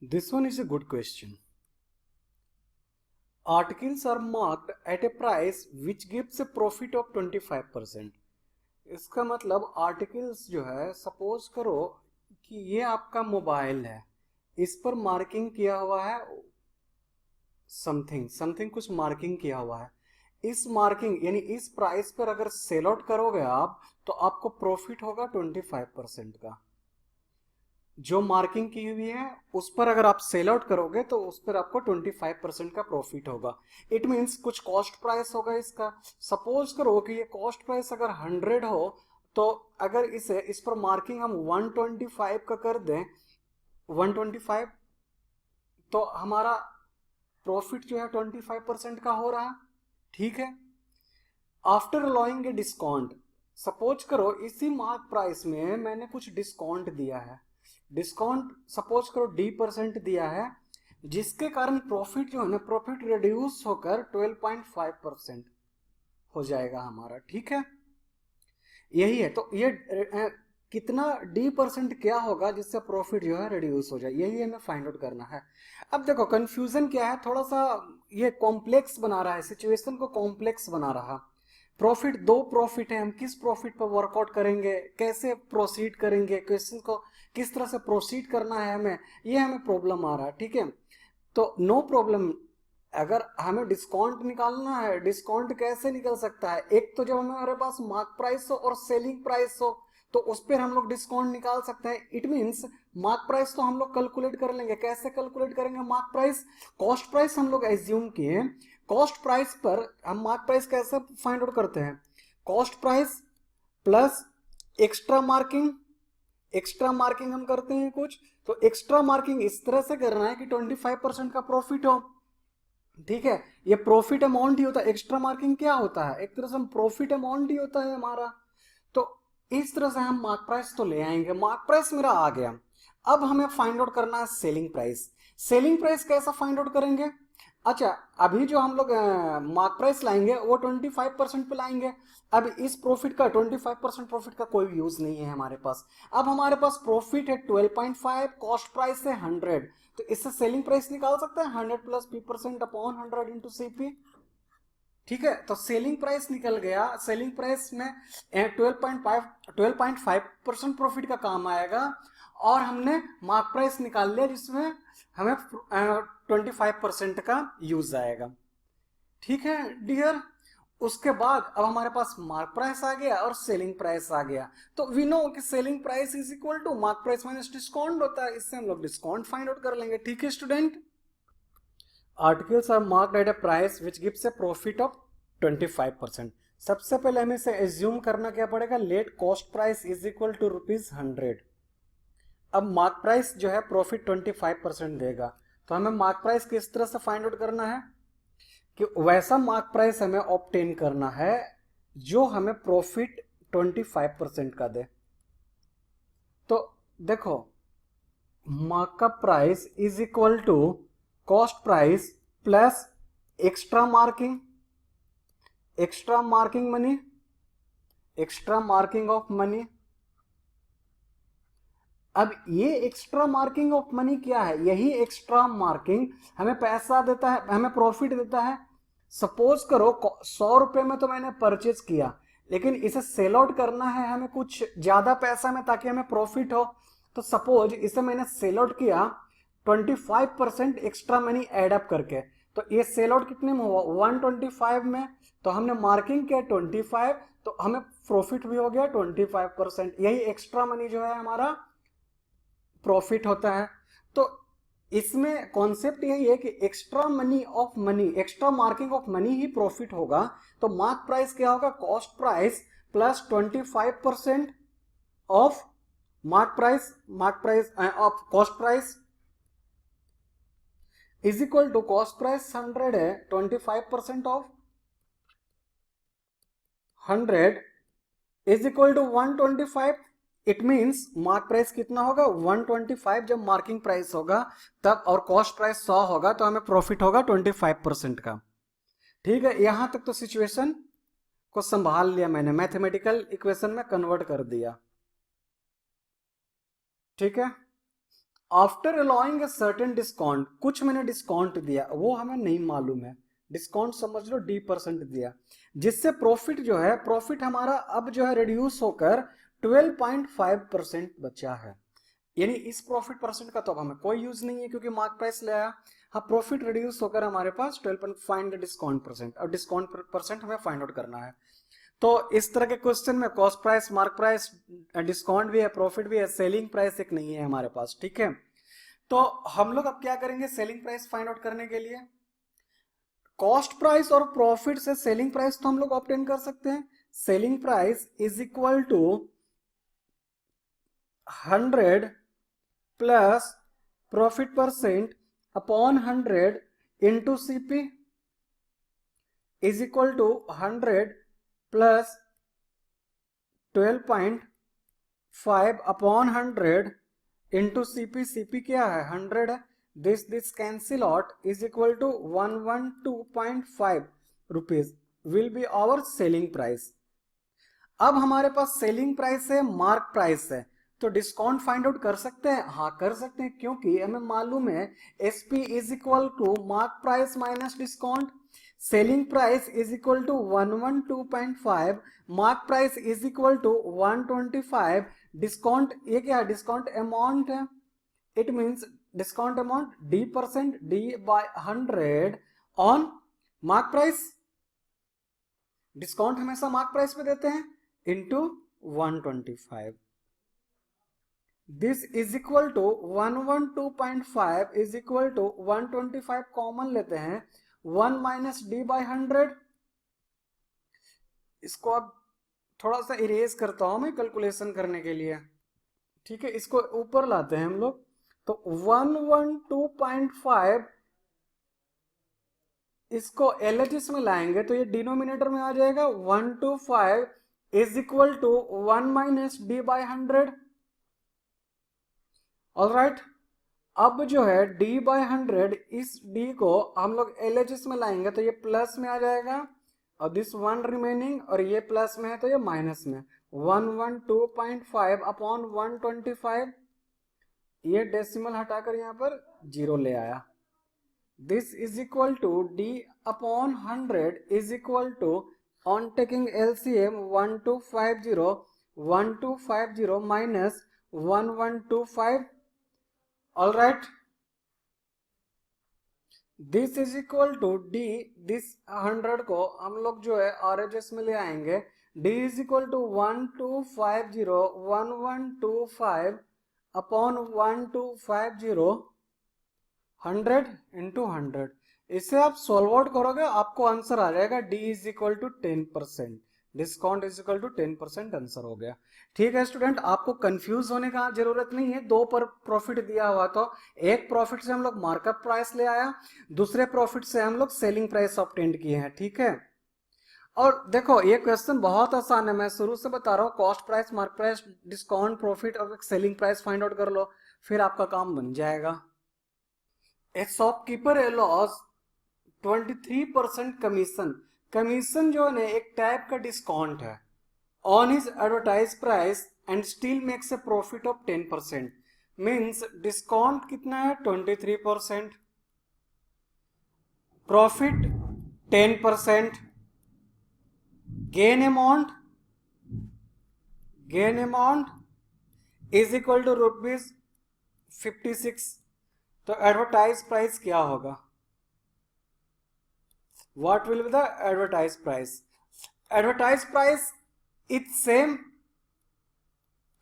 This one is a good question. Articles are marked at a price which gives a profit of 25%. इसका मतलब articles जो है, suppose करो कि ये आपका मोबाइल है, इस पर मार्किंग किया हुआ है समथिंग समथिंग, कुछ मार्किंग किया हुआ है। इस मार्किंग यानी इस प्राइस पर अगर सेल आउट करोगे आप, तो आपको प्रॉफिट होगा 25% का। जो मार्किंग की हुई है उस पर अगर आप सेल आउट करोगे तो उस पर आपको 25% का प्रॉफिट होगा। इट मीन्स कुछ कॉस्ट प्राइस होगा इसका। सपोज करो कि ये कॉस्ट प्राइस अगर 100 हो, तो अगर इस पर मार्किंग हम 125 का कर दें, 125, तो हमारा प्रॉफिट जो है 25% का हो रहा। ठीक है। After allowing a discount, suppose करो इसी मार्क प्राइस में मैंने कुछ डिस्काउंट दिया है। डिस्काउंट सपोज करो D% दिया है, जिसके कारण प्रॉफिट जो है ना, प्रॉफिट रिड्यूस होकर 12.5% हो जाएगा हमारा। ठीक है, यही है। तो ये कितना D% क्या होगा जिससे प्रॉफिट जो है रिड्यूस हो जाए, यही हमें फाइंड आउट करना है। अब देखो कंफ्यूजन क्या है, थोड़ा सा ये कॉम्प्लेक्स बना रहा है, सिचुएशन को कॉम्प्लेक्स बना रहा। प्रॉफिट, दो प्रॉफिट है, हम किस प्रॉफिट पर वर्कआउट करेंगे, कैसे प्रोसीड करेंगे, क्वेश्चन को किस तरह से प्रोसीड करना है हमें, ये हमें प्रॉब्लम आ रहा है। ठीक है, तो नो प्रॉब्लम। अगर हमें डिस्काउंट निकालना है, डिस्काउंट कैसे निकल सकता है? एक तो जब हमारे पास मार्क प्राइस हो और सेलिंग प्राइस हो, तो उस पर हम लोग डिस्काउंट निकाल सकते हैं। इट मीन्स मार्क प्राइस तो हम लोग कैलकुलेट कर लेंगे। कैसे कैलकुलेट करेंगे मार्क प्राइस? कॉस्ट प्राइस हम लोग एज्यूम किए, कॉस्ट प्राइस पर हम मार्क प्राइस कैसे फाइंड आउट करते हैं? Cost price plus extra marking. Extra marking हम करते हैं कुछ, तो एक्स्ट्रा मार्किंग इस तरह से करना है कि 25% का प्रॉफिट हो। ठीक है, ये प्रॉफिट अमाउंट ही होता है। एक्स्ट्रा मार्किंग क्या होता है? एक तरह से हम प्रॉफिट अमाउंट ही होता है हमारा। तो इस तरह से हम मार्क प्राइस तो ले आएंगे। मार्क प्राइस मेरा आ गया। अब हमें फाइंड आउट करना है सेलिंग प्राइस। सेलिंग प्राइस कैसा फाइंड आउट करेंगे? अच्छा, अभी जो हम लोग मार्क प्राइस लाएंगे वो 25% पे लाएंगे। अब इस प्रॉफिट का 25% प्रॉफिट का कोई यूज नहीं है हमारे पास। अब हमारे पास प्रॉफिट है 12.5, कॉस्ट प्राइस है 100, तो इससे सेलिंग प्राइस निकाल सकते हैं 100 plus P% upon 100 into CP। ठीक है, तो सेलिंग प्राइस निकल गया। सेलिंग प्राइस में 12.5% प्रॉफिट का काम आएगा, और हमने मार्क प्राइस निकाल लिया जिसमें हमें 25% का यूज आएगा। ठीक है डियर, उसके बाद अब हमारे पास मार्क प्राइस आ गया और सेलिंग प्राइस आ गया। तो वी नो कि selling price is equal to mark price minus discount होता है। इससे हम लोग डिस्काउंट फाइंड आउट कर लेंगे। ठीक है student, articles are marked at a price which gives a profit of 25%। सबसे पहले हमें इसे एज्यूम करना क्या पड़ेगा? Let cost price is equal to ₹100। अब मार्क प्राइस जो है प्रॉफिट 25% देगा, तो हमें मार्क प्राइस किस तरह से फाइंड आउट करना है कि वैसा मार्क प्राइस हमें ऑब्टेन करना है जो हमें प्रॉफिट 25% का दे। तो देखो, markup price is equal to cost price plus extra marking, extra marking money, extra marking of money. अब ये एक्स्ट्रा मार्किंग ऑफ मनी क्या है? यही एक्स्ट्रा मार्किंग हमें पैसा देता है, हमें प्रॉफिट देता है। सपोज करो 100 रुपए में तो मैंने परचेज किया, लेकिन इसे सेल आउट करना है हमें कुछ ज्यादा पैसा में ताकि हमें प्रॉफिट हो। तो सपोज इसे मैंने सेल आउट किया 25% एक्स्ट्रा मनी एड अप करके, तो ये सेल आउट कितने में हुआ? 125 में। तो हमने मार्किंग किया 25, तो हमें प्रॉफिट भी हो गया 25%। यही एक्स्ट्रा मनी जो है हमारा प्रॉफिट होता है। तो इसमें कॉन्सेप्ट यही है कि extra money of money, extra marking of money ही प्रॉफिट होगा। तो मार्क प्राइस क्या होगा? Cost price plus 25% of mark price of cost price is equal to cost price 100 है, 25% of 100 is equal to 125। It means mark price कितना होगा? 125 जब marking price होगा तब, और कॉस्ट प्राइस 100 होगा, तो हमें प्रॉफिट होगा 25% का। ठीक है, यहां तक तो सिचुएशन को संभाल लिया मैंने, मैथमेटिकल इक्वेशन में कन्वर्ट कर दिया। ठीक है, after allowing a certain discount, कुछ मैंने डिस्काउंट दिया, वो हमें नहीं मालूम है, डिस्काउंट समझ लो D% दिया, जिससे प्रॉफिट जो है, प्रॉफिट हमारा अब जो है रिड्यूस होकर 12.5% बचा है। यानी इस प्रॉफिट परसेंट का तो अब हमें कोई यूज नहीं है क्योंकि मार्क प्राइस ले आया। हाँ, प्रॉफिट रिड्यूस होकर हमारे पास 12. फाइंड द डिस्काउंट परसेंट, अब डिस्काउंट परसेंट हमें फाइंड आउट करना है। तो इस तरह के क्वेश्चन में cost price, mark price, discount भी है, प्रॉफिट भी है, सेलिंग प्राइस एक नहीं है हमारे पास, ठीक है। तो हम लोग अब क्या करेंगे सेलिंग प्राइस फाइंड आउट करने के लिए? कॉस्ट प्राइस और प्रॉफिट से सेलिंग प्राइस तो हम लोग ऑब्टेन कर सकते हैं। Selling price is equal to 100 plus profit percent upon 100 into CP is equal to 100 plus 12.5 upon 100 into CP। CP क्या है? 100 है। This cancel out is equal to 112.5 rupees will be our selling price. अब हमारे पास selling price है, mark price है, तो discount find out कर सकते हैं? हाँ कर सकते हैं, क्योंकि हमें मालूम है SP is equal to mark price minus discount. Selling price is equal to 112.5, mark price is equal to 125, discount ये क्या है? डिस्काउंट अमाउंट है, it means discount amount D%, D/100 on mark price. Discount हमेशा mark price पे देते हैं, into 125। This is equal to 112.5 is equal to 125 common लेते हैं, 1 माइनस D/100। इसको अब थोड़ा सा इरेज करता हूं मैं कैलकुलेशन करने के लिए, ठीक है। इसको ऊपर लाते हैं हम लोग, तो 112.5 इसको LHS में लाएंगे तो ये डिनोमिनेटर में आ जाएगा। 125 is equal to 1 minus D/100। Alright, अब जो है D/100, इस D को हम लोग LHS में लाएंगे तो ये प्लस में आ जाएगा, और दिस 1 रिमेनिंग, और ये प्लस में है तो ये माइनस में। 112.5 अपॉन 125, ये डेसिमल हटाकर यहाँ पर 0 ले आया। This is equal to D upon 100 is equal to, on taking LCM, 1250 minus 1125. All right, this is equal to D, this 100 को हम लोग जो है RHS में ले आएंगे। D is equal to 1125 upon 1250, 100 into 100। इसे आप सॉल्व आउट करोगे, आपको आंसर आ जाएगा D is equal to 10%, discount is equal to 10% answer हो गया। ठीक है स्टूडेंट, आपको कंफ्यूज होने का जरूरत नहीं है। 2 पर प्रॉफिट दिया हुआ, तो एक प्रॉफिट से हम लोग मार्कअप प्राइस ले आया, दूसरे प्रॉफिट से हम लोग सेलिंग प्राइस ऑब्टेन किए हैं, ठीक है। और देखो ये क्वेश्चन बहुत आसान है, मैं शुरू से बता रहा हूँ। Cost price, mark price, discount, profit और सेलिंग प्राइस फाइंड आउट कर लो, फिर आपका काम बन जाएगा। A shopkeeper allows 23% commission. Commission जो है एक टाइप का डिस्काउंट है on his advertise price and still makes a profit of 10%। Means discount कितना है? 23%, profit 10%, gain amount is equal to ₹56। तो एडवर्टाइज प्राइस क्या होगा? What will be the advertised price? Advertised price it's same,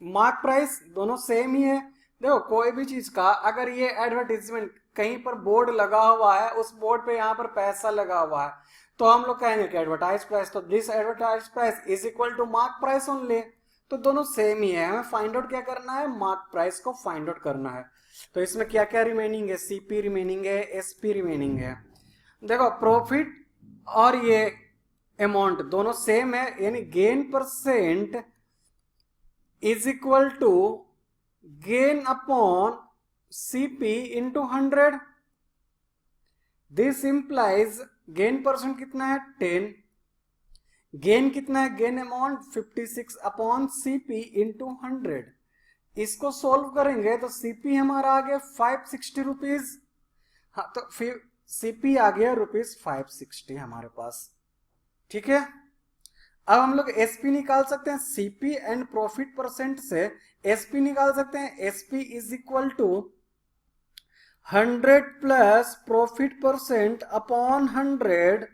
mark price दोनों same ही है। देखो कोई भी चीज का अगर ये एडवर्टीजमेंट कहीं पर बोर्ड लगा हुआ है, उस बोर्ड पे यहाँ पर पैसा लगा हुआ है, तो हम लोग कहेंगे कि एडवर्टाइज प्राइस, तो this advertise price is equal to mark price only. तो दोनों सेम ही है, हमें फाइंड आउट क्या करना है? मार्क प्राइस को फाइंड आउट करना है। तो इसमें क्या क्या रिमेनिंग है? CP रिमेनिंग है, SP रिमेनिंग है। देखो प्रॉफिट और ये अमाउंट दोनों सेम है, यानी gain percent is equal to gain upon CP into 100। This implies gain percent कितना है? 10। गेन कितना है? Gain amount 56 upon CP into 100। इसको सोल्व करेंगे तो सीपी हमारा आ गया 560 रुपीज। हाँ तो फिर सीपी आ गया ₹560 हमारे पास। ठीक है, अब हम लोग एसपी निकाल सकते हैं। सीपी एंड प्रॉफिट परसेंट से एसपी निकाल सकते हैं। SP is equal to 100 plus profit percent upon 100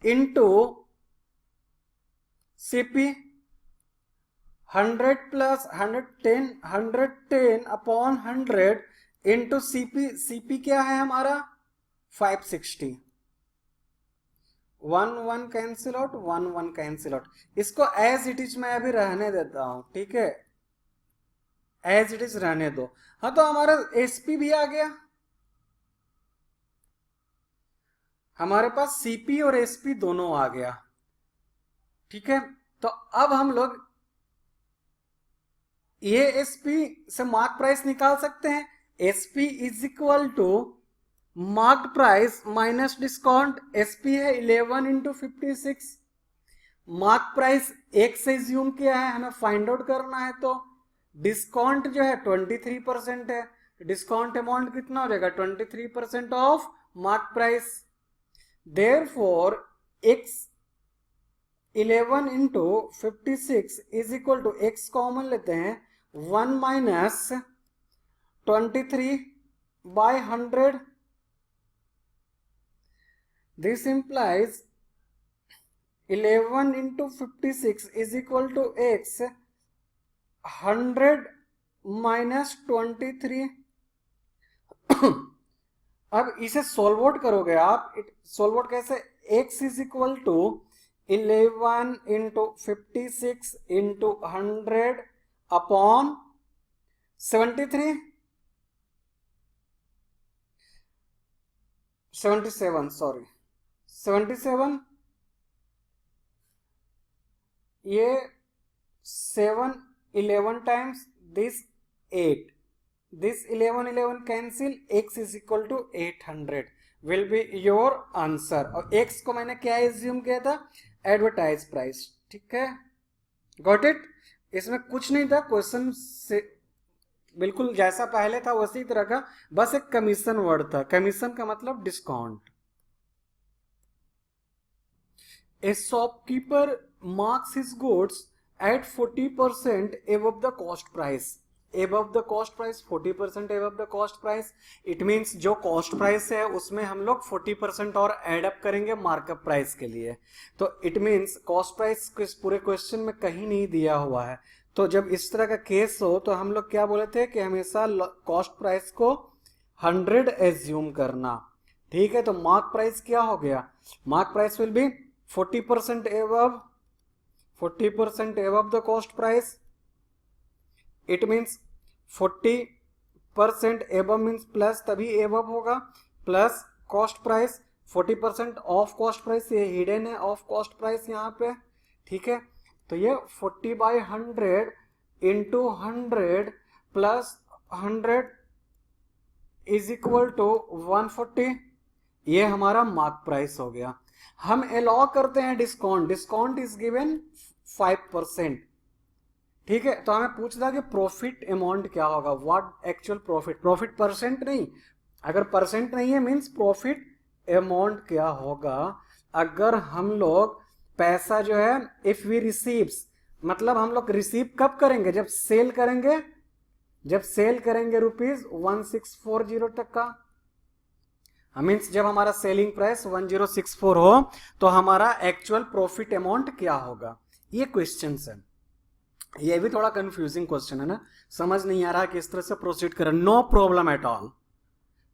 into CP. 100 plus 110 upon 100 into CP. CP क्या है हमारा 560। 1 कैंसिल आउट, 1 कैंसिल आउट। इसको एज इट इज मैं अभी रहने देता हूं, ठीक है, एज इट इज रहने दो। हाँ तो हमारा एसपी भी आ गया, हमारे पास सीपी और एसपी दोनों आ गया। ठीक है, तो अब हम लोग ये एसपी से मार्क प्राइस निकाल सकते हैं। SP is equal to marked price minus discount. SP है 11 इंटू 56। मार्क प्राइस एक से ज्यूम किया है, हमें फाइंड आउट करना है। तो डिस्काउंट जो है 23% है, डिस्काउंट अमाउंट कितना हो जाएगा 23% of mark price. Therefore x 11 into 56 is equal to x common लेते हैं 1 minus 23 by 100। This implies 11 into 56 is equal to x 100 minus 23। अब इसे सोल्व आउट करोगे आप, सोल्व आउट कैसे, x is equal to 11 into 56 into 100 upon 77 sorry 77। ये 7 11 times this 8, this 11 cancel, x is equal to 800 will be your answer। और x को मैंने क्या एज्यूम किया था, एडवर्टाइज प्राइस। ठीक है, गॉट इट। इसमें कुछ नहीं था, क्वेश्चन से बिल्कुल जैसा पहले था उसी तरह का, बस एक कमीशन वर्ड था। कमीशन का मतलब discount. A shopkeeper marks his goods at 40% above the cost price। above the cost price, 40% above the cost price, it means जो cost price है उसमें हम लोग 40% और एड अप करेंगे मार्कअप प्राइस के लिए। तो it means cost price इस पूरे क्वेश्चन में कहीं नहीं दिया हुआ है। तो जब इस तरह का केस हो तो हम लोग क्या बोले थे कि हमेशा कॉस्ट प्राइस को 100 एज्यूम करना। ठीक है, तो मार्क प्राइस क्या हो गया, mark price will be 40% above, 40% above the cost price। It means 40% above means plus तभी above होगा, plus cost price 40% of cost price, ये हिडन है ऑफ कॉस्ट प्राइस यहाँ पे। ठीक है, तो ये 40/100 into 100 plus 100 is equal to 140। ये हमारा मार्क प्राइस हो गया। हम अलाउ करते हैं डिस्काउंट, डिस्काउंट इज गिवन 5%। ठीक है, तो हमें पूछता कि प्रॉफिट अमाउंट क्या होगा, what actual profit, profit percent नहीं, अगर परसेंट नहीं है मींस प्रॉफिट अमाउंट क्या होगा। अगर हम लोग पैसा जो है इफ वी रिसीव्स, मतलब हम लोग रिसीव कब करेंगे, जब सेल करेंगे, जब सेल करेंगे ₹1640 तक का, मीन्स जब हमारा सेलिंग प्राइस 1064 हो तो हमारा एक्चुअल प्रॉफिट अमाउंट क्या होगा। ये क्वेश्चन है, ये भी थोड़ा कंफ्यूजिंग क्वेश्चन है ना, समझ नहीं आ रहा किस तरह से प्रोसीड करें। No problem at all.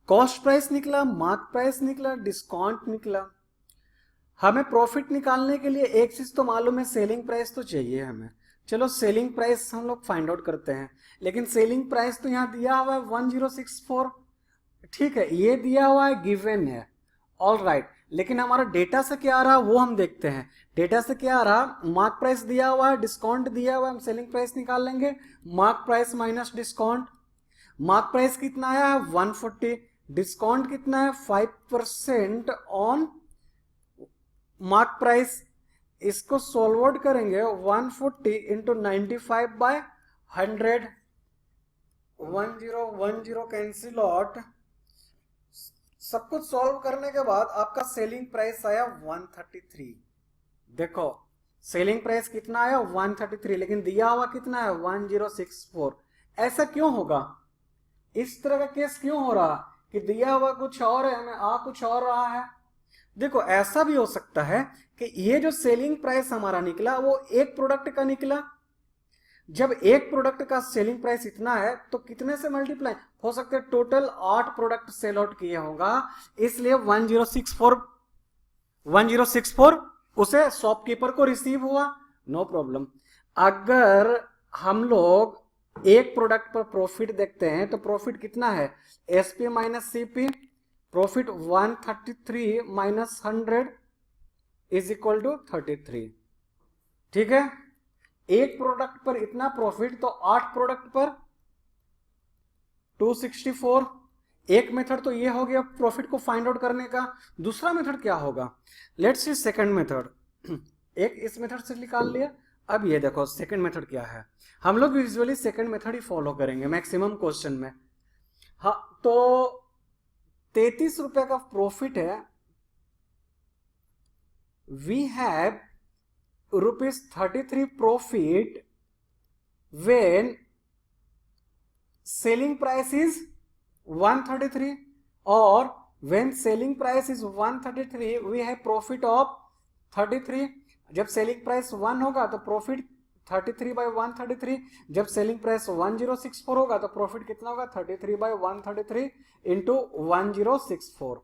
Cost price निकला, मार्क प्राइस निकला, डिस्काउंट निकला। हमें प्रॉफिट निकालने के लिए एक चीज तो मालूम है, सेलिंग प्राइस तो चाहिए हमें। चलो सेलिंग प्राइस हम लोग फाइंड आउट करते हैं, लेकिन सेलिंग प्राइस तो यहाँ दिया हुआ है 1064। ठीक है, ये दिया हुआ है, गिवन है, ऑल राइट। लेकिन हमारा डेटा से क्या आ रहा वो हम देखते हैं। डेटा से क्या आ रहा, मार्क प्राइस दिया हुआ है, डिस्काउंट दिया हुआ है, हम सेलिंग प्राइस निकाल लेंगे। Mark price minus discount, mark price कितना आया है 140, डिस्काउंट कितना है 5% ऑन मार्क प्राइस। इसको सॉल्व आउट करेंगे 140 इंटू 95/100। 1010 cancel out. सब कुछ सॉल्व करने के बाद आपका सेलिंग प्राइस आया 133। देखो सेलिंग प्राइस कितना आया 133, लेकिन दिया हुआ कितना है 1064। ऐसा क्यों होगा? इस तरह का केस क्यों हो रहा कि दिया हुआ कुछ और है, हमें आ कुछ और रहा है? देखो ऐसा भी हो सकता है कि ये जो सेलिंग प्राइस हमारा निकला वो एक प्रोडक्ट का निकला। जब एक प्रोडक्ट का सेलिंग प्राइस इतना है तो कितने से मल्टीप्लाई हो सकते हैं? टोटल 8 प्रोडक्ट सेल आउट किया होगा, इसलिए 1064 उसे शॉपकीपर को रिसीव हुआ। No problem. अगर हम लोग एक प्रोडक्ट पर प्रॉफिट देखते हैं तो प्रॉफिट कितना है? SP minus CP, profit 133 minus 100 is equal to 33। ठीक है, एक प्रोडक्ट पर इतना प्रॉफिट तो 8 प्रोडक्ट पर 264। एक मेथड तो ये हो गया प्रॉफिट को फाइंड आउट करने का। दूसरा मेथड क्या होगा? Let's see second method. एक इस मेथड से निकाल लिया। अब ये देखो सेकंड मेथड क्या है। हम लोग यूजुअली सेकंड मेथड ही फॉलो करेंगे मैक्सिमम क्वेश्चन में। हाँ, तो 33 रुपए का प्रॉफिट है। We have ₹33 profit when selling price is 133, or when selling price is 133 we have profit of 33। जब सेलिंग प्राइस 1 होगा तो प्रॉफिट 33 बाई 133। जब सेलिंग प्राइस 1064 होगा तो प्रॉफिट कितना होगा? 33 बाई 133 इंटू 1064।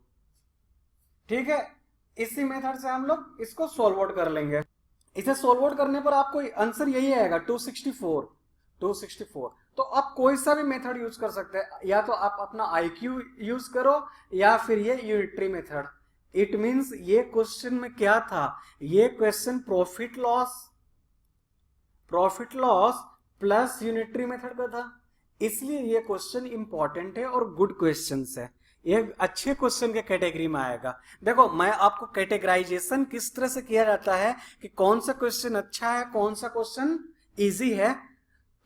ठीक है, इसी मेथड से हम लोग इसको सॉल्व आउट कर लेंगे। इसे सॉल्व आउट करने पर आपको आंसर यही आएगा 264। तो आप कोई सा भी मेथड यूज कर सकते हैं, या तो आप अपना आईक्यू यूज करो या फिर ये यूनिटरी मेथड। इट मींस ये क्वेश्चन में क्या था? ये question profit loss plus unitary method का था, इसलिए ये क्वेश्चन इंपॉर्टेंट है और गुड क्वेश्चन है। ये अच्छे क्वेश्चन के कैटेगरी में आएगा। देखो मैं आपको कैटेगराइजेशन किस तरह से किया जाता है कि कौन सा क्वेश्चन अच्छा है, कौन सा क्वेश्चन इजी है,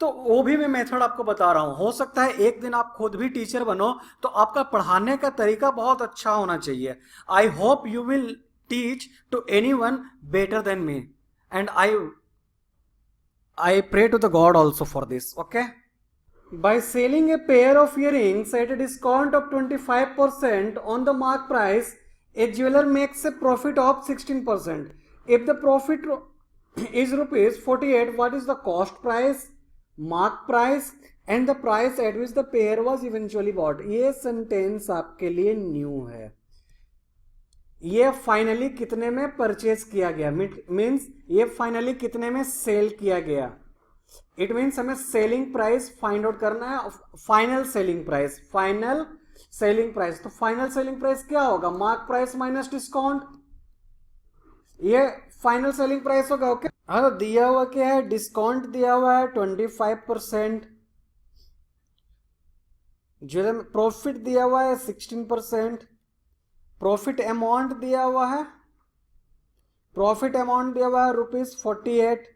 तो वो भी मैं मेथड आपको बता रहा हूं। हो सकता है एक दिन आप खुद भी टीचर बनो तो आपका पढ़ाने का तरीका बहुत अच्छा होना चाहिए। I hope you will teach to anyone better than me, and I pray to the God also for this. Okay, by selling a pair of earrings at a discount of 25% on the mark price, a jeweler makes a profit of 16%. If the profit is rupees 48, what is the cost price, mark price and the price at which the pair was eventually bought? ये sentence आपके लिए new है। ये finally कितने में purchase किया गया, means ये फाइनली कितने में सेल किया गया। इट मीन्स हमें सेलिंग प्राइस फाइंड आउट करना है, फाइनल सेलिंग प्राइस। तो फाइनल सेलिंग प्राइस क्या होगा? मार्क प्राइस माइनस डिस्काउंट, ये फाइनल सेलिंग प्राइस होगा। ओके, हाँ, तो दिया हुआ क्या है? डिस्काउंट दिया हुआ है 25%, जो प्रॉफिट दिया हुआ है 16%, प्रॉफिट अमाउंट दिया हुआ है ₹48।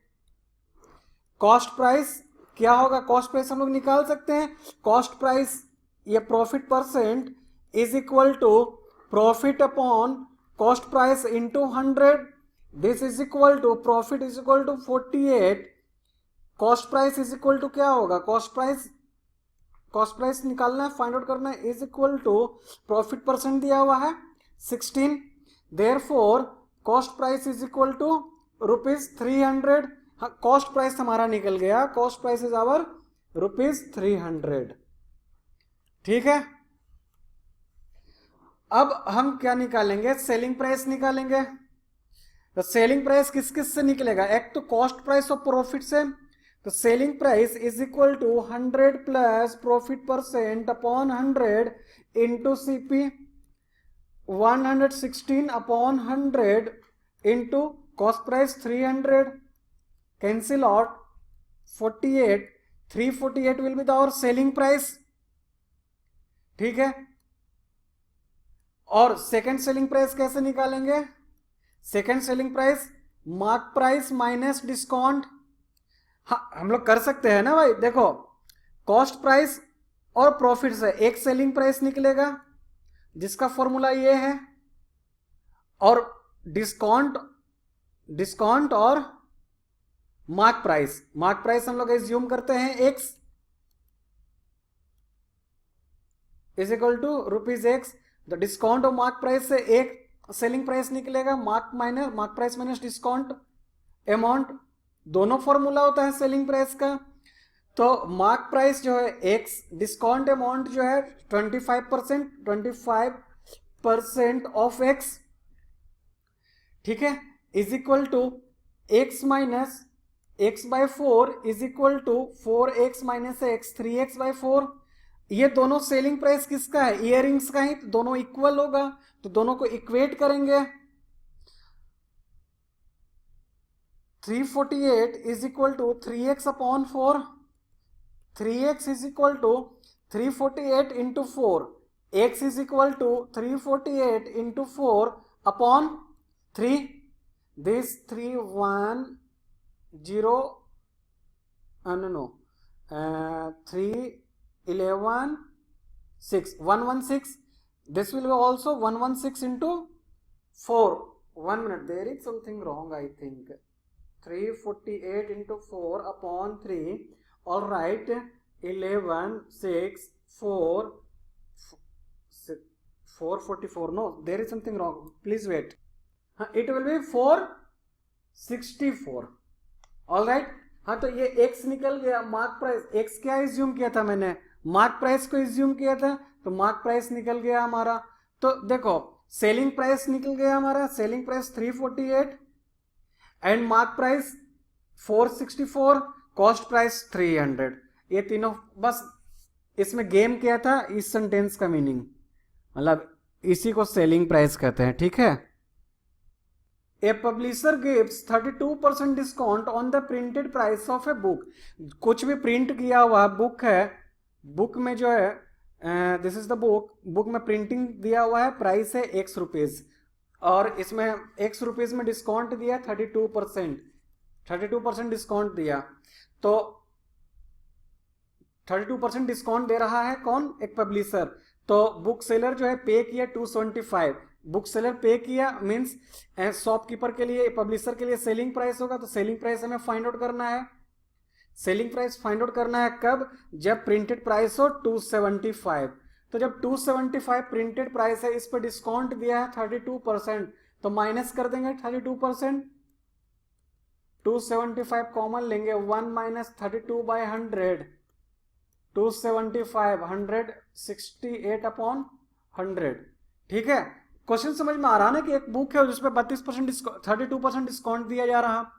कॉस्ट प्राइस क्या होगा? कॉस्ट प्राइस हम लोग निकाल सकते हैं। कॉस्ट प्राइस ये profit percent is equal to profit upon cost price into 100। This is equal to profit is equal to 48, cost price is equal to क्या होगा? कॉस्ट प्राइस निकालना है, फाइंड आउट करना है, is equal to profit percent दिया हुआ है 16। Therefore cost price is equal to ₹300। हाँ, कॉस्ट प्राइस हमारा निकल गया, कॉस्ट प्राइस इज आवर ₹300। ठीक है, अब हम क्या निकालेंगे? सेलिंग प्राइस निकालेंगे। तो सेलिंग प्राइस किस किस से निकलेगा? एक तो कॉस्ट प्राइस और प्रॉफिट से। तो selling price is equal to 100 plus profit percent upon 100 into CP, 116 upon 100 into cost price 300। cancel out 48, 348 will be the our selling price। ठीक है, और सेकेंड सेलिंग प्राइस कैसे निकालेंगे? Second selling price mark price minus discount. हाँ, हम लोग कर सकते हैं ना भाई। देखो कॉस्ट प्राइस और प्रॉफिट से एक सेलिंग प्राइस निकलेगा जिसका फॉर्मूला ये है, और डिस्काउंट और मार्क प्राइस हम लोग एज्यूम करते हैं x is equal to rupees x. तो डिस्काउंट और मार्क प्राइस से एक सेलिंग प्राइस निकलेगा, mark price minus discount amount, दोनों फॉर्मूला होता है सेलिंग प्राइस का। तो मार्क प्राइस जो है एक्स, डिस्काउंट अमाउंट जो है 25% ऑफ एक्स, ठीक है, is equal to x minus x by 4 is equal to 4x minus x 3x/4। ये दोनों सेलिंग प्राइस किसका है, इयरिंग्स का ही, तो दोनों इक्वल होगा, तो दोनों को इक्वेट करेंगे। 348 is equal to 3x/4, 3x is equal to 348 into 4, x is equal to 348 into 4/3, this 310 no 311 6 116, this will be also 116 into 4, 1 minute, there is something wrong I think, 348 into 4/3, all right, 11 6 4 444, no, there is something wrong, please wait, it will be 464, all right। हाँ, तो ये x निकल गया, mark price, x क्या assume किया था मैंने, mark price को इज्यूम किया था, तो मार्क प्राइस निकल गया हमारा। तो देखो सेलिंग प्राइस निकल गया हमारा, selling price 348 and mark price 464, cost price 300, ये तीनों, बस इसमें गेम किया था इस सेंटेंस का मीनिंग, मतलब इसी को सेलिंग प्राइस कहते हैं, ठीक है। A publisher gives 32% discount on the printed price of a book, कुछ भी प्रिंट किया हुआ बुक है, बुक में जो है दिस इज द बुक में प्रिंटिंग दिया हुआ है, प्राइस है ₹X, और इसमें ₹X में डिस्काउंट दिया 32% डिस्काउंट दिया, तो 32% डिस्काउंट दे रहा है कौन, एक पब्लिशर। तो बुक सेलर जो है पे किया 275, बुक सेलर पे किया मींस शॉपकीपर के लिए, पब्लिशर के लिए सेलिंग प्राइस होगा, तो सेलिंग प्राइस हमें फाइंड आउट करना है, सेलिंग प्राइस फाइंड आउट करना है कब, जब प्रिंटेड प्राइस हो 275। तो जब 275 प्रिंटेड प्राइस है, इस पर डिस्काउंट दिया है 32%, तो माइनस कर देंगे 32%, 275 कॉमन लेंगे, 1 माइनस 32/100, 275 168/100, ठीक है। क्वेश्चन समझ में आ रहा है ना कि एक बुक है जिसपे 32% डिस्काउंट दिया जा रहा,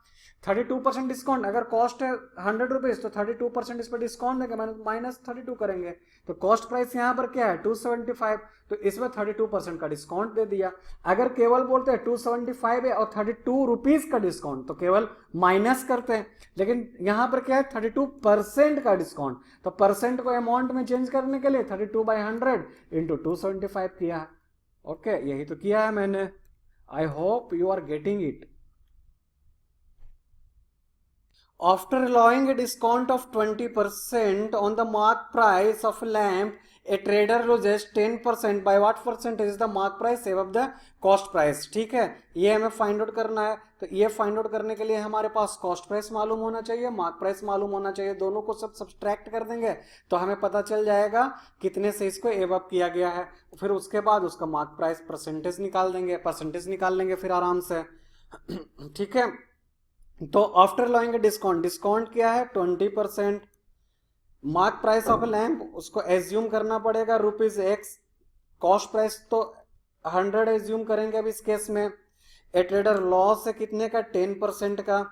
32% डिस्काउंट, अगर कॉस्ट है ₹100 तो 32% इस पर डिस्काउंट देंगे, माइनस 32 करेंगे, तो कॉस्ट प्राइस यहाँ पर क्या है 275, तो इसमें 32% का डिस्काउंट दे दिया। अगर केवल बोलते हैं 275 है और ₹32 का डिस्काउंट, तो केवल माइनस करते हैं, लेकिन यहाँ पर क्या है 32% का डिस्काउंट, तो परसेंट को अमाउंट में चेंज करने के लिए 32/100 इंटू 275 किया है, ओके, यही तो किया है मैंने। I hope you are getting it. After allowing a discount of 20% on the mark price of a lamp, a trader loses 10%. By what percentage is the mark price above the cost price? ठीक है, ये हमें find out करना है। तो ये find out करने के लिए हमारे पास कॉस्ट प्राइस मालूम होना चाहिए, मार्क प्राइस मालूम होना चाहिए, दोनों को सब सब्सट्रैक्ट कर देंगे तो हमें पता चल जाएगा कितने से इसको एबव किया गया है। फिर उसके बाद उसका मार्क प्राइस परसेंटेज निकाल लेंगे फिर आराम से, ठीक है। तो आफ्टर लॉइंग डिस्काउंट क्या है 20%, मार्क प्राइस ऑफ लैंप उसको एज्यूम करना पड़ेगा ₹X, कॉस्ट प्राइस तो 100 एज्यूम करेंगे अब इस केस में, ए ट्रेडर लॉस है कितने का 10% का।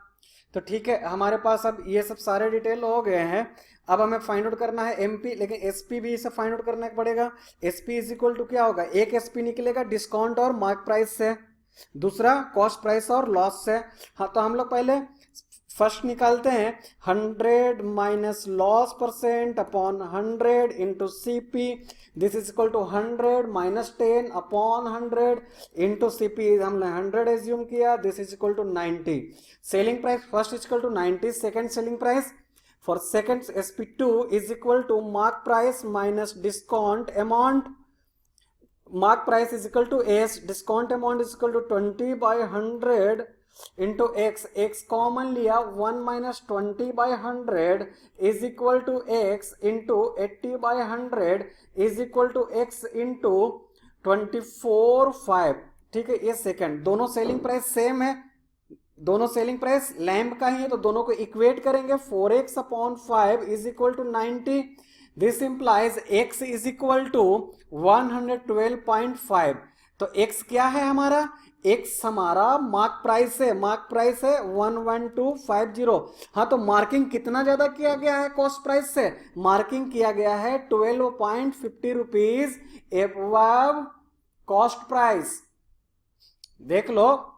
तो ठीक है, हमारे पास अब ये सब सारे डिटेल हो गए हैं। अब हमें फाइंड आउट करना है एमपी, लेकिन एसपी भी इसे फाइंड आउट करना पड़ेगा। एसपी इज इक्वल टू क्या होगा, एक एसपी निकलेगा डिस्काउंट और मार्क प्राइस से, दूसरा कॉस्ट प्राइस और लॉस से। हाँ, तो हम लोग पहले फर्स्ट निकालते हैं 100 minus loss percent upon 100 into CP, this is equal to 100 minus 10 upon 100 into CP, हमने 100 एज्यूम किया, this is equal to 90। Selling price first is equal to 90, second selling price For second SP2 is equal to mark price minus discount amount. Mark price is equal to S, discount amount is equal to 20 by 100 into X. X common लिया, 1 minus 20 by 100 is equal to X into 80 by 100 is equal to X into 24/5. ठीक है, ये second, दोनों selling price same है, दोनों selling price lamp का ही है, तो दोनों को इक्वेट करेंगे. 4x upon 5 is equal to 90. This implies x is equal to 112.5. तो x क्या है हमारा? x हमारा मार्क प्राइस है, मार्क प्राइस है 11250. हाँ, तो मार्किंग कितना ज्यादा किया गया है कॉस्ट प्राइस से? मार्किंग किया गया है 12.50 रुपीज एबव कॉस्ट प्राइस. देख लो,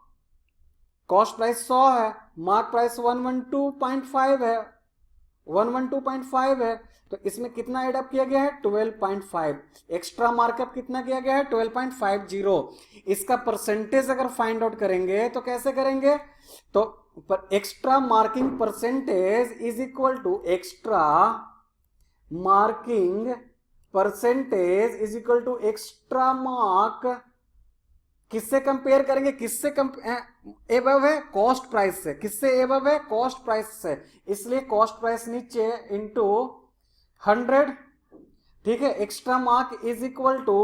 कॉस्ट प्राइस 100 है, मार्क प्राइस 112.5 है, 112.5 है, तो इसमें कितना एडअप किया गया है? 12.5. एक्स्ट्रा मार्कअप कितना किया गया है? 12.50. इसका परसेंटेज अगर फाइंड आउट करेंगे तो कैसे करेंगे? तो extra marking percentage is equal to extra marking percentage is equal to extra mark. किससे कंपेयर करेंगे? किससे एबव है? कॉस्ट प्राइस से. किससे एबव है? कॉस्ट प्राइस से. इसलिए कॉस्ट प्राइस नीचे इंटू 100. ठीक है, extra mark is equal to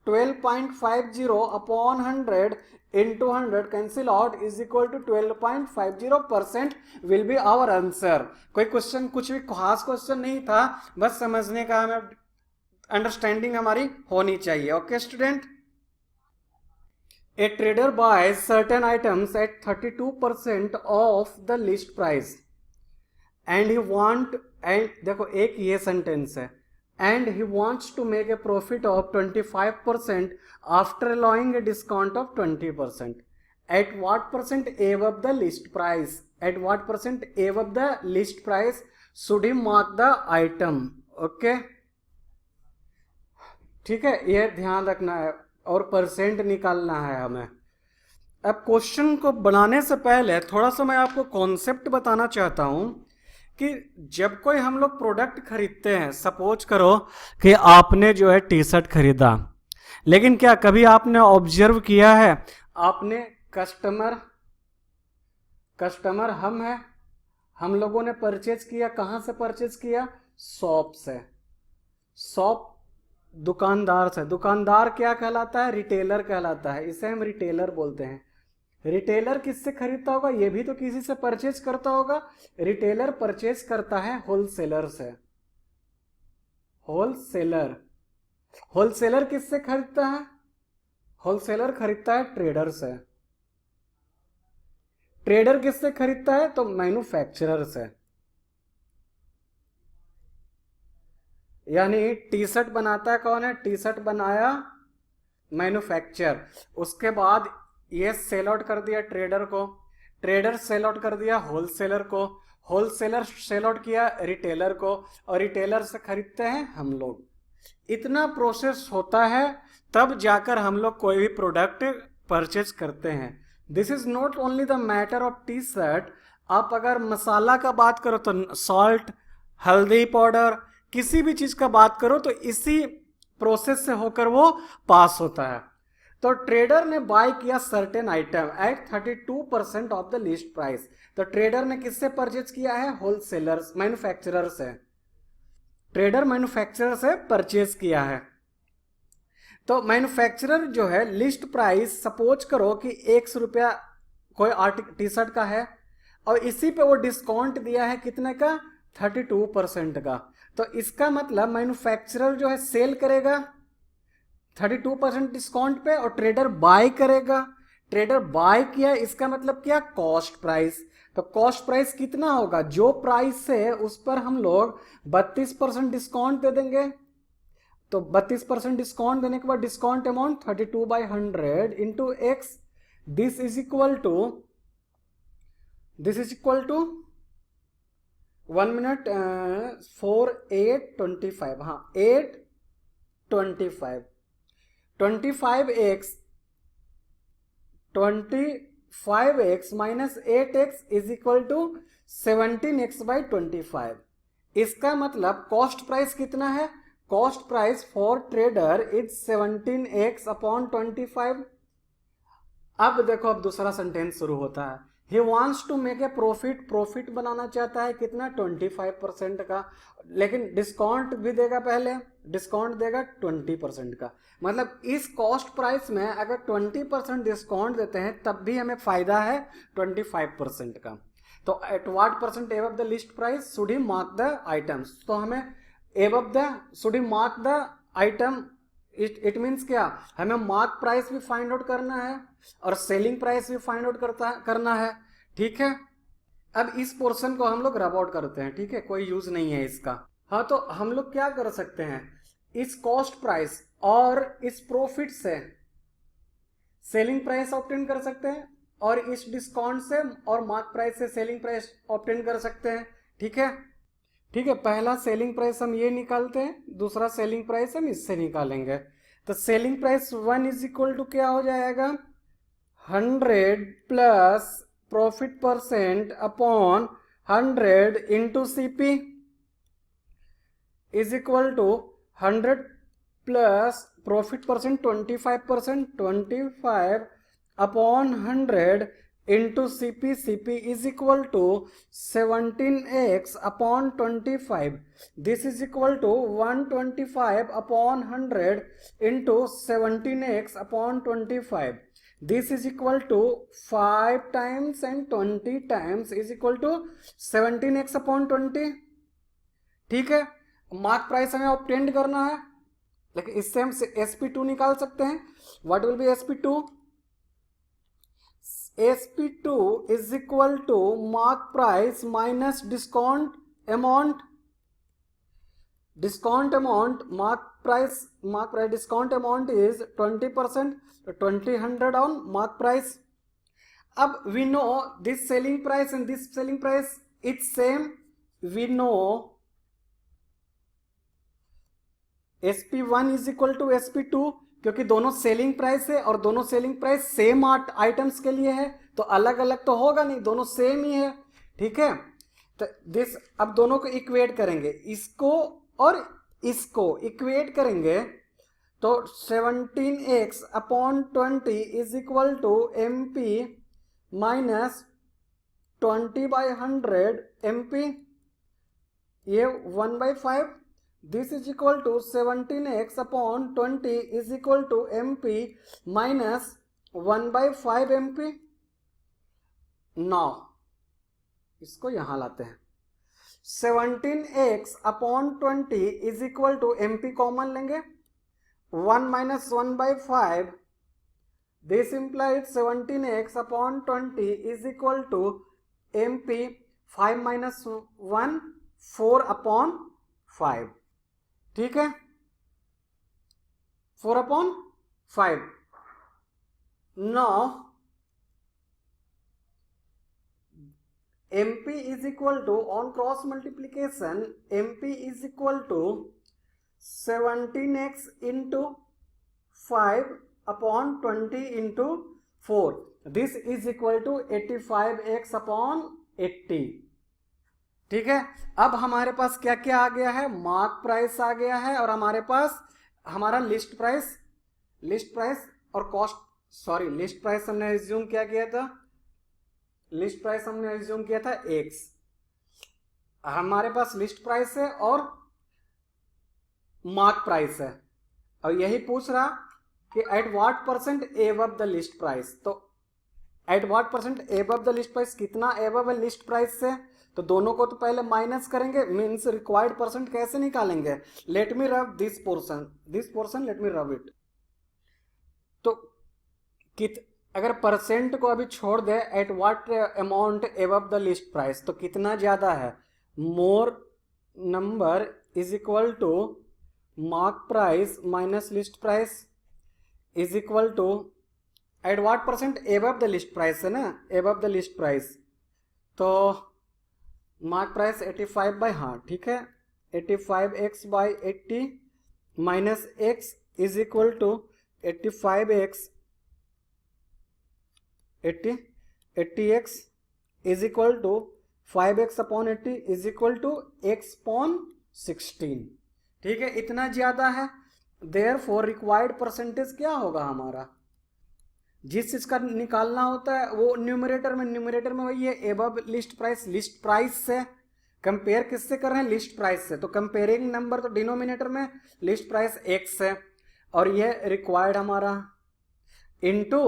12.50 upon 100 into 100 cancel out is equal to 12.50% will be our answer. कोई क्वेश्चन, कुछ भी खास क्वेश्चन नहीं था, बस समझने का हमें अंडरस्टैंडिंग हमारी होनी चाहिए. Okay student. A trader buys certain items at 32% of the list price and he want, and देखो एक ये सेंटेंस है, and he wants to make a profit of 25% after allowing a discount of 20%. At what percent above the list price? At what percent above the list price should he mark the item? Okay, ठीक है, ये ध्यान रखना है और percent निकालना है हमें. अब क्वेश्चन को बनाने से पहले थोड़ा सा मैं आपको कॉन्सेप्ट बताना चाहता हूं कि जब कोई हम लोग प्रोडक्ट खरीदते हैं, सपोज करो कि आपने जो है टी शर्ट खरीदा, लेकिन क्या कभी आपने ऑब्जर्व किया है, आपने कस्टमर हम हैं, हम लोगों ने परचेज किया, कहां से परचेज किया? शॉप से. शॉप दुकानदार से. दुकानदार क्या कहलाता है? रिटेलर कहलाता है. इसे हम रिटेलर बोलते हैं. रिटेलर किससे खरीदता होगा? ये भी तो किसी से परचेज करता होगा. रिटेलर परचेज करता है होलसेलर से. होलसेलर. होलसेलर किससे खरीदता है? होलसेलर खरीदता है ट्रेडर से. ट्रेडर किससे खरीदता है? तो मैन्युफैक्चरर से. यानी टी शर्ट बनाता है कौन है? टी शर्ट बनाया मैन्युफैक्चर. उसके बाद ये सेल आउट कर दिया ट्रेडर को, ट्रेडर सेल आउट कर दिया होलसेलर को, होलसेलर सेल आउट किया रिटेलर को, और रिटेलर से खरीदते हैं हम लोग. इतना प्रोसेस होता है, तब जाकर हम लोग कोई भी प्रोडक्ट परचेज करते हैं. This is not only the matter of T shirt. आप अगर मसाला का बात करो तो सॉल्ट, हल्दी पाउडर, किसी भी चीज का बात करो तो इसी प्रोसेस से होकर वो पास होता है. तो ट्रेडर ने बाय किया certain item at 32% off the list price. तो ट्रेडर ने किससे परचेज किया है? होलसेलर, मैन्युफैक्चरर से. ट्रेडर मैन्युफैक्चरर से परचेज किया है. तो मैन्युफैक्चरर जो है लिस्ट प्राइस, सपोज करो कि 100 रुपया कोई टी शर्ट का है और इसी पे वो डिस्काउंट दिया है कितने का? 32% का. तो इसका मतलब मैन्युफैक्चरर जो है सेल करेगा 32% डिस्काउंट पे और ट्रेडर बाय करेगा. ट्रेडर बाय किया, इसका मतलब क्या? Cost price. तो कॉस्ट प्राइस कितना होगा? जो प्राइस है उस पर हम लोग 32% डिस्काउंट दे देंगे. तो 32% डिस्काउंट देने के बाद discount amount 32/100 into x. This is equal to 1 minute 4 8 25. हाँ, 8 25x 25x minus 8x is equal to 17x/25. इसका मतलब कॉस्ट प्राइस कितना है, cost price for trader is 17x upon 25। अब देखो, अब दूसरा सेंटेंस शुरू होता है, he wants to make a profit, profit बनाना चाहता है कितना, 25% का, लेकिन डिस्काउंट भी देगा, पहले डिस्काउंट देगा 20% का। मतलब इस कॉस्ट प्राइस में अगर 20% डिस्काउंट देते हैं तब भी हमें फायदा है 25% का। तो at what percent above the list price should he mark the items, तो हमें above the should he mark the item, it means क्या, हमें मार्क प्राइस भी फाइंड आउट करना है और सेलिंग प्राइस भी फाइंड आउट करना है। ठीक है, अब इस पोर्शन को हम लोग रब आउट करते हैं, ठीक है, कोई यूज नहीं है इसका। हाँ, तो हम लोग क्या कर सकते हैं, इस कॉस्ट प्राइस और इस प्रॉफिट से सेलिंग प्राइस ऑब्टेन कर सकते हैं, और इस डिस्काउंट से और मार्क प्राइस से सेलिंग प्राइस ऑब्टेन कर सकते हैं। ठीक है, ठीक है, पहला सेलिंग प्राइस हम ये निकालते हैं, दूसरा सेलिंग प्राइस हम इससे निकालेंगे। तो selling price 1 is equal to क्या हो जाएगा, 100 plus profit percent upon 100 into CP is equal to 100 plus profit percent 25%, 25 upon 100 into CP, CP is equal to 17x upon 25, this is equal to 125 upon 100 into 17x upon 25, this is equal to 5 times and 20 times is equal to 17x upon 20। ठीक है, mark price हमें obtain करना है, लेकिन इससे हम SP2 निकाल सकते हैं। What will be SP2, SP2 is equal to mark price minus discount amount, discount amount, mark price discount amount is 20%, 20 on mark price. अब we know this selling price and this selling price it's same, we know SP1 is equal to SP2, क्योंकि दोनों selling price है और दोनों selling price same items के लिए है, तो अलग अलग तो होगा नहीं, दोनों सेम ही है। ठीक है, तो दिस, अब दोनों को इक्वेट करेंगे, इसको और इसको इक्वेट करेंगे, तो 17x upon 20 is equal to MP minus 20/100 MP, ये 1/5, this is equal to 17x upon 20 is equal to MP minus 1/5 MP। now इसको यहां लाते हैं, 17x upon 20 is equal to MP common लेंगे, 1 minus 1/5, this implies 17x upon 20 is equal to MP, 5 minus 1, 4 upon 5। ठीक है, 4 upon 5। now MP is equal to, on cross multiplication, MP is equal to 17x into 5 upon 20 into 4, this is equal to 85x upon 80। ठीक है, अब हमारे पास क्या क्या आ गया है, मार्क प्राइस आ गया है, और हमारे पास हमारा लिस्ट प्राइस और कॉस्ट, सॉरी लिस्ट प्राइस हमने एज्यूम क्या किया था, लिस्ट प्राइस हमने एज्यूम किया था x, हमारे पास लिस्ट प्राइस है और मार्क प्राइस है, और यही पूछ रहा कि at what percent above the list price, तो at what percent above the list price, कितना एबव है लिस्ट प्राइस से, तो दोनों को तो पहले माइनस करेंगे, मीन्स रिक्वायर्ड परसेंट कैसे निकालेंगे, let me rub this portion let me rub it. तो अगर परसेंट को अभी छोड़ दे, at what amount above the list price, तो कितना ज्यादा है, more number is equal to mark price minus list price is equal to at what percent above the list price है ना, एबव द लिस्ट प्राइस, तो mark price 85 by, हाँ ठीक है, 85x/80 minus x is equal to 80x is equal to 5x upon 80 is equal to x upon 16। ठीक है, इतना ज्यादा है, देयरफॉर रिक्वायर्ड परसेंटेज क्या होगा हमारा, जिस चीज का निकालना होता है वो न्यूमरेटर में वही है, एबव लिस्ट प्राइस से कंपेयर किससे कर रहे हैं, लिस्ट प्राइस से, तो कंपेयरिंग नंबर तो डिनोमिनेटर में लिस्ट प्राइस x है, और ये रिक्वायर्ड हमारा इनटू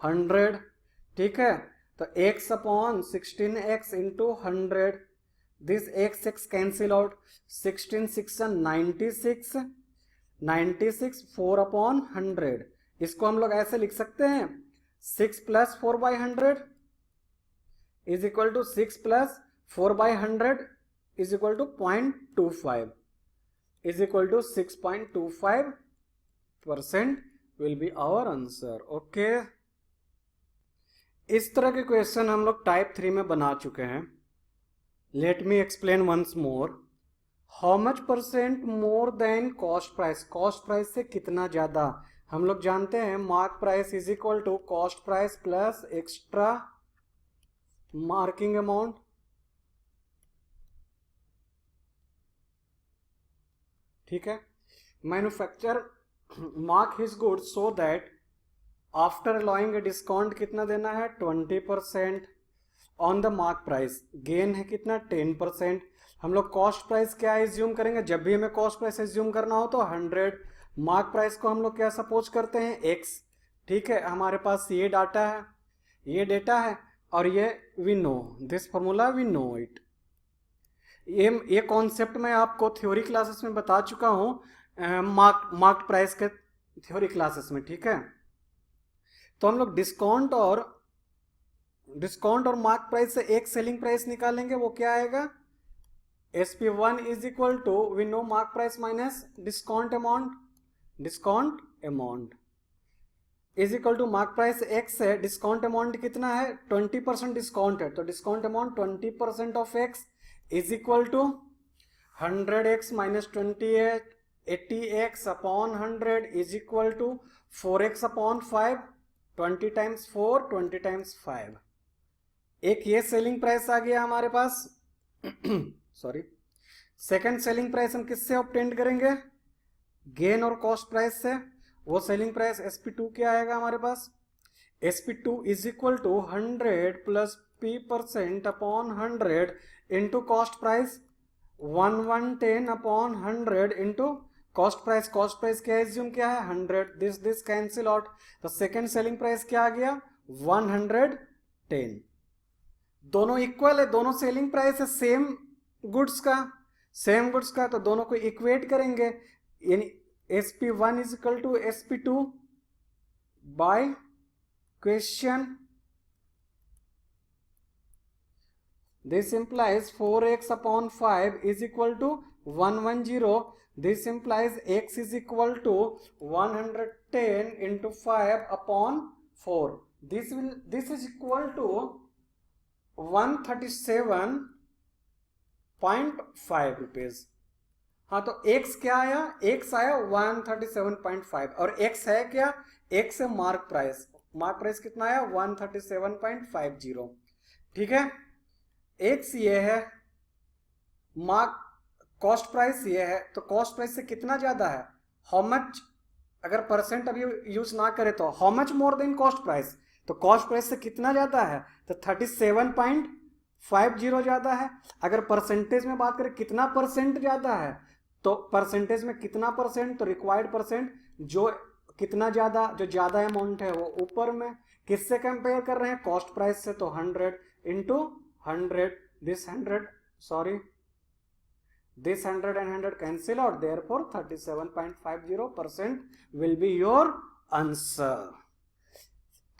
100। ठीक है, तो x upon 16x into 100, this x cancel out, 16 6 96 4 upon 100। इसको हम लोग ऐसे लिख सकते हैं 6 plus 4 by 100 is equal to 6 plus 4 by 100 is equal to 0.25 is equal to 6.25% will be our answer. Okay, इस तरह के क्वेश्चन हम लोग टाइप 3 में बना चुके हैं। Let me explain once more. How much percent more than cost price, cost price से कितना ज्यादा, हम लोग जानते हैं mark price is equal to cost price plus extra marking amount. ठीक है, manufacture mark his goods so that after allowing a discount कितना देना है 20% on the mark price, gain है कितना 10%। हम लोग कॉस्ट प्राइस क्या एज्यूम करेंगे, जब भी हमें कॉस्ट प्राइस एज्यूम करना हो तो 100, मार्क प्राइस को हम लोग क्या सपोज करते हैं x। ठीक है, हमारे पास ये डाटा है, ये डेटा है, और ये we know this formula, we know it. ये कॉन्सेप्ट मैं आपको थ्योरी क्लासेस में बता चुका हूं, मार्क प्राइस के थ्योरी क्लासेस में। ठीक है, तो हम लोग डिस्काउंट और मार्क प्राइस से एक सेलिंग प्राइस निकालेंगे, वो क्या आएगा, SP1 is equal to we know mark price minus discount amount is equal to mark price x है, डिस्काउंट अमाउंट कितना है 20% डिस्काउंट है, तो discount amount 20% off x is equal to 100x minus 28 80x upon 100 is equal to 4x upon 5, 20 times 4 20 times 5। एक ये selling price आ गया हमारे पास। सॉरी, सेकंड सेलिंग प्राइस हम किससे ऑब्टेन करेंगे, गेन और कॉस्ट प्राइस से। वो सेलिंग प्राइस SP2 क्या आएगा हमारे पास, SP2 is equal to 100 plus P% upon 100 into cost price 1110 upon 100 into cost price. Cost price क्या एज्यूम किया है 100, दिस कैंसिल आउट, तो सेकंड सेलिंग प्राइस क्या आ गया 110। दोनों इक्वल है, दोनों सेलिंग प्राइस है सेम गुड्स का, तो दोनों को इक्वेट करेंगे, यानी SP1 is equal to SP2 by question. This implies 4x upon 5 is equal to 110। This implies x is equal to 110 into 5 upon 4. This is equal to 137.5 rupees. हाँ, तो x क्या आया, x आया 137.5, और x है क्या, x है mark price कितना आया 137.50। ठीक है, x ये है, मार्क कॉस्ट प्राइस ये है, तो कॉस्ट प्राइस से कितना ज्यादा है, हाउ मच, अगर परसेंट अभी यूज ना करे तो how much more than cost price, तो कॉस्ट प्राइस से कितना ज्यादा है, तो 37.50 ज्यादा है। अगर परसेंटेज में बात करें कितना परसेंट ज्यादा है, तो परसेंटेज में कितना परसेंट, तो रिक्वायर्ड परसेंट जो कितना ज्यादा, जो ज्यादा अमाउंट है वो ऊपर में, किससे कंपेयर कर रहे हैं कॉस्ट प्राइस से, तो 100 into 100, this 100 and 100 cancel out, therefore 37.50% will be your answer.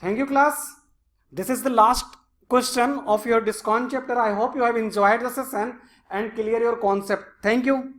Thank you class. This is the last question of your discount chapter. I hope you have enjoyed the session and clear your concept. Thank you.